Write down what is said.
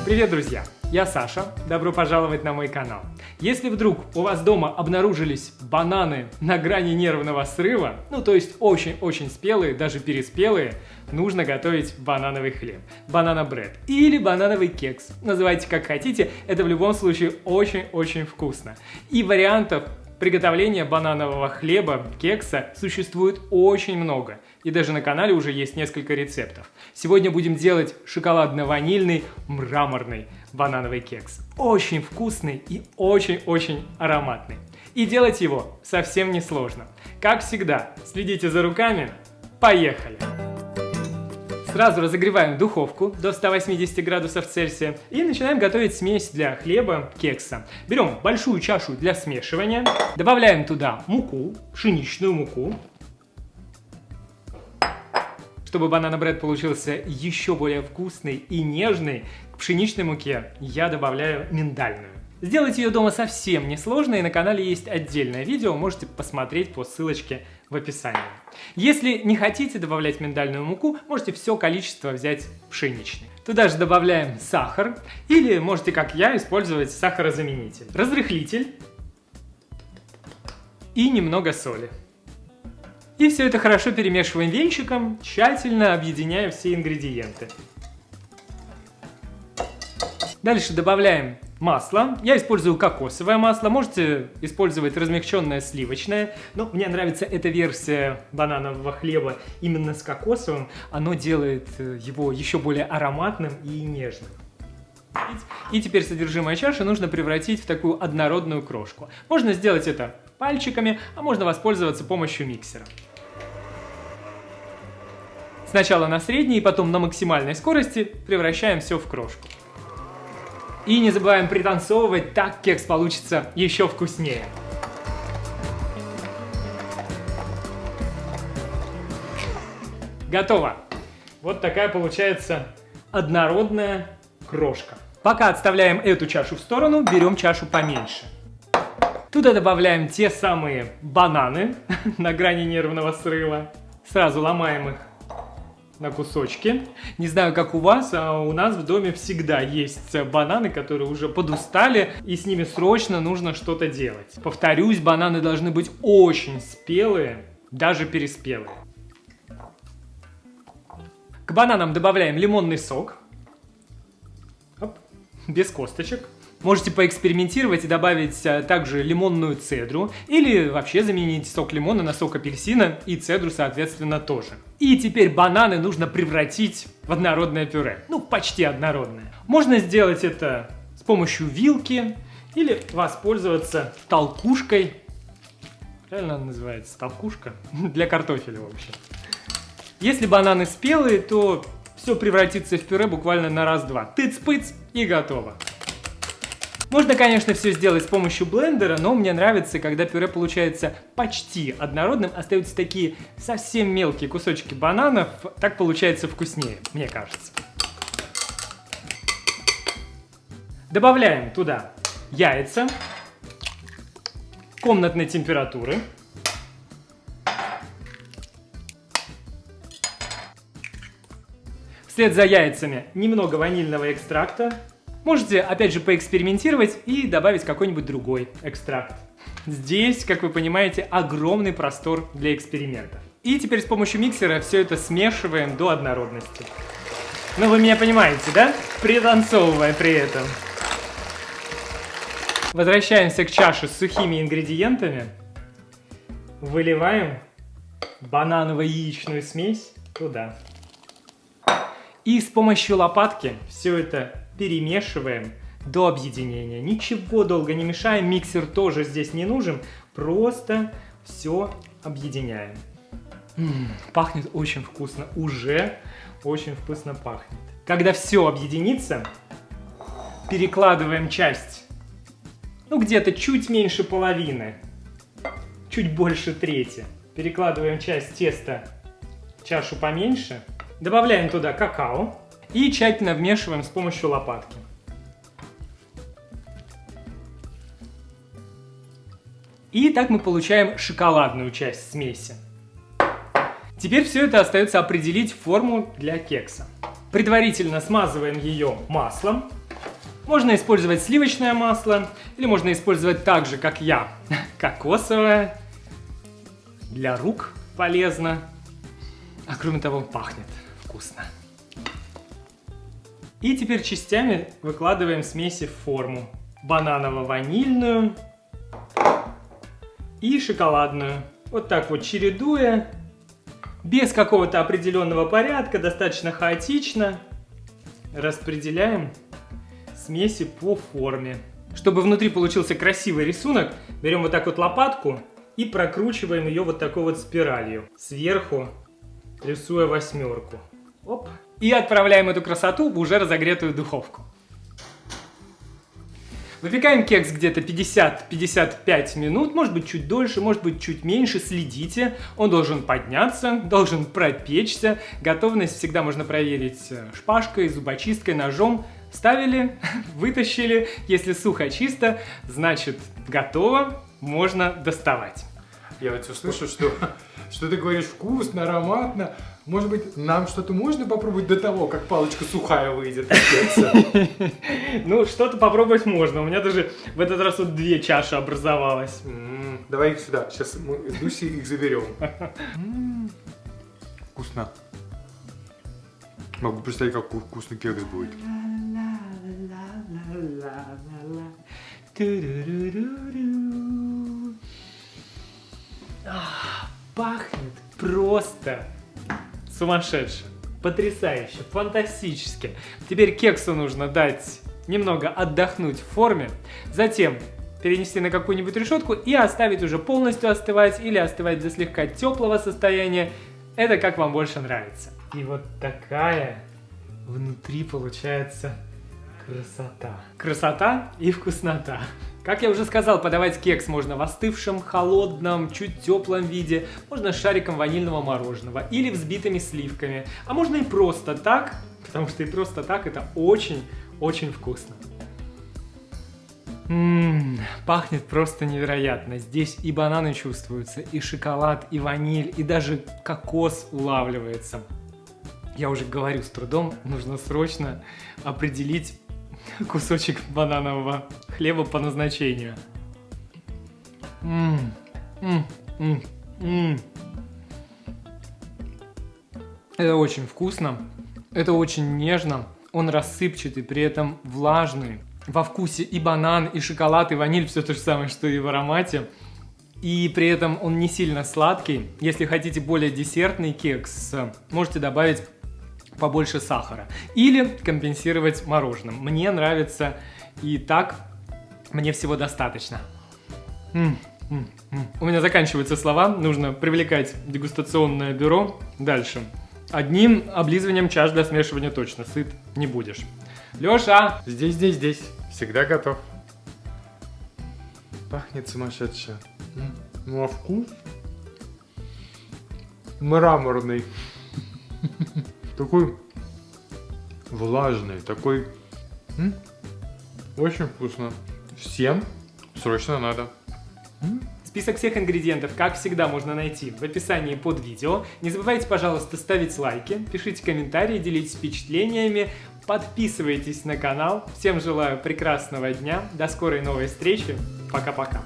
Привет, друзья! Я Саша, добро пожаловать на мой канал. Если вдруг у вас дома обнаружились бананы на грани нервного срыва, то есть очень-очень спелые, даже переспелые, нужно готовить банановый хлеб, банана-бред или банановый кекс. Называйте как хотите, это в любом случае очень-очень вкусно. И вариантов приготовления бананового хлеба, кекса существует очень много. И даже на канале уже есть несколько рецептов. Сегодня будем делать шоколадно-ванильный мраморный банановый кекс. Очень вкусный и очень-очень ароматный. И делать его совсем не сложно. Как всегда, следите за руками. Поехали! Сразу разогреваем духовку до 180 градусов Цельсия и начинаем готовить смесь для хлеба, кекса. Берем большую чашу для смешивания, добавляем туда муку, пшеничную муку. Чтобы банана-бред получился еще более вкусный и нежный, к пшеничной муке я добавляю миндальную. Сделать ее дома совсем несложно, и на канале есть отдельное видео, можете посмотреть по ссылочке в описании. Если не хотите добавлять миндальную муку, можете все количество взять пшеничной. Туда же добавляем сахар, или можете, как я, использовать сахарозаменитель, разрыхлитель и немного соли. И все это хорошо перемешиваем венчиком, тщательно объединяя все ингредиенты. Дальше добавляем масло. Я использую кокосовое масло, можете использовать размягченное сливочное, но мне нравится эта версия бананового хлеба именно с кокосовым. Оно делает его еще более ароматным и нежным. И теперь содержимое чаши нужно превратить в такую однородную крошку. Можно сделать это пальчиками, а можно воспользоваться помощью миксера. Сначала на средней, потом на максимальной скорости превращаем все в крошку. И не забываем пританцовывать, так кекс получится еще вкуснее. Готово! Вот такая получается однородная крошка. Пока отставляем эту чашу в сторону, берем чашу поменьше. Туда добавляем те самые бананы на грани нервного срыва. Сразу ломаем их на кусочки. Не знаю, как у вас, а у нас в доме всегда есть бананы, которые уже подустали, и с ними срочно нужно что-то делать. Повторюсь, бананы должны быть очень спелые, даже переспелые. К бананам добавляем лимонный сок. Оп, без косточек. Можете поэкспериментировать и добавить также лимонную цедру или вообще заменить сок лимона на сок апельсина и цедру соответственно тоже. И теперь бананы нужно превратить в однородное пюре. Почти однородное. Можно сделать это с помощью вилки или воспользоваться толкушкой. Правильно она называется? Толкушка? Для картофеля вообще. Если бананы спелые, то все превратится в пюре буквально на раз-два. Тыц-пыц и готово. Можно, конечно, все сделать с помощью блендера, но мне нравится, когда пюре получается почти однородным, остаются такие совсем мелкие кусочки бананов, так получается вкуснее, мне кажется. Добавляем туда яйца комнатной температуры. Вслед за яйцами немного ванильного экстракта. Можете, опять же, поэкспериментировать и добавить какой-нибудь другой экстракт. Здесь, как вы понимаете, огромный простор для экспериментов. И теперь с помощью миксера все это смешиваем до однородности. Вы меня понимаете, да? Пританцовывая при этом. Возвращаемся к чаше с сухими ингредиентами. Выливаем бананово-яичную смесь туда. И с помощью лопатки все это перемешиваем до объединения. Ничего долго не мешаем, миксер тоже здесь не нужен, просто все объединяем. Пахнет очень вкусно, уже очень вкусно пахнет. Когда все объединится, перекладываем часть, где-то чуть меньше половины, чуть больше трети. Перекладываем часть теста в чашу поменьше, добавляем туда какао. И тщательно вмешиваем с помощью лопатки. И так мы получаем шоколадную часть смеси. Теперь все это остается определить форму для кекса. Предварительно смазываем ее маслом. Можно использовать сливочное масло, или можно использовать так же, как я, кокосовое. Для рук полезно, а кроме того пахнет вкусно. И теперь частями выкладываем смеси в форму. Бананово-ванильную и шоколадную. Вот так вот чередуя, без какого-то определенного порядка, достаточно хаотично распределяем смеси по форме. Чтобы внутри получился красивый рисунок, берем вот так вот лопатку и прокручиваем ее вот такой вот спиралью. Сверху рисуя восьмерку. Оп. И отправляем эту красоту в уже разогретую духовку. Выпекаем кекс где-то 50-55 минут, может быть чуть дольше, может быть чуть меньше, следите. Он должен подняться, должен пропечься. Готовность всегда можно проверить шпажкой, зубочисткой, ножом. Вставили, вытащили. Если сухо, чисто, значит готово, можно доставать. Я вот все слышу, что ты говоришь вкусно, ароматно. Может быть, нам что-то можно попробовать до того, как палочка сухая выйдет из кекса? Ну, что-то попробовать можно. У меня даже в этот раз вот 2 чаши образовалось. Давай их сюда. Сейчас мы с Дусей их заберем. Вкусно. Могу представить, какой вкусный кекс будет. Пахнет просто сумасшедше, потрясающе, фантастически. Теперь кексу нужно дать немного отдохнуть в форме, затем перенести на какую-нибудь решетку и оставить уже полностью остывать или остывать до слегка теплого состояния. Это как вам больше нравится. И вот такая внутри получается красота. Красота и вкуснота. Как я уже сказал, подавать кекс можно в остывшем, холодном, чуть теплом виде. Можно с шариком ванильного мороженого или взбитыми сливками. А можно и просто так, потому что и просто так это очень-очень вкусно. Пахнет просто невероятно. Здесь и бананы чувствуются, и шоколад, и ваниль, и даже кокос улавливается. Я уже говорю с трудом, нужно срочно определить кусочек бананового хлеба по назначению. Это очень вкусно, это очень нежно, он рассыпчатый, при этом влажный. Во вкусе и банан, и шоколад, и ваниль, все то же самое, что и в аромате. И при этом он не сильно сладкий. Если хотите более десертный кекс, можете добавить побольше сахара или компенсировать мороженым. Мне нравится и так, мне всего достаточно. У меня заканчиваются слова, нужно привлекать дегустационное бюро. Дальше. Одним облизыванием чаш для смешивания точно сыт не будешь. Леша! Здесь. Всегда готов. Пахнет сумасшедше. Ну а вкус? Мраморный. Такой влажный, такой... Очень вкусно. Всем срочно надо. Список всех ингредиентов, как всегда, можно найти в описании под видео. Не забывайте, пожалуйста, ставить лайки, пишите комментарии, делитесь впечатлениями, подписывайтесь на канал. Всем желаю прекрасного дня, до скорой новой встречи, пока-пока.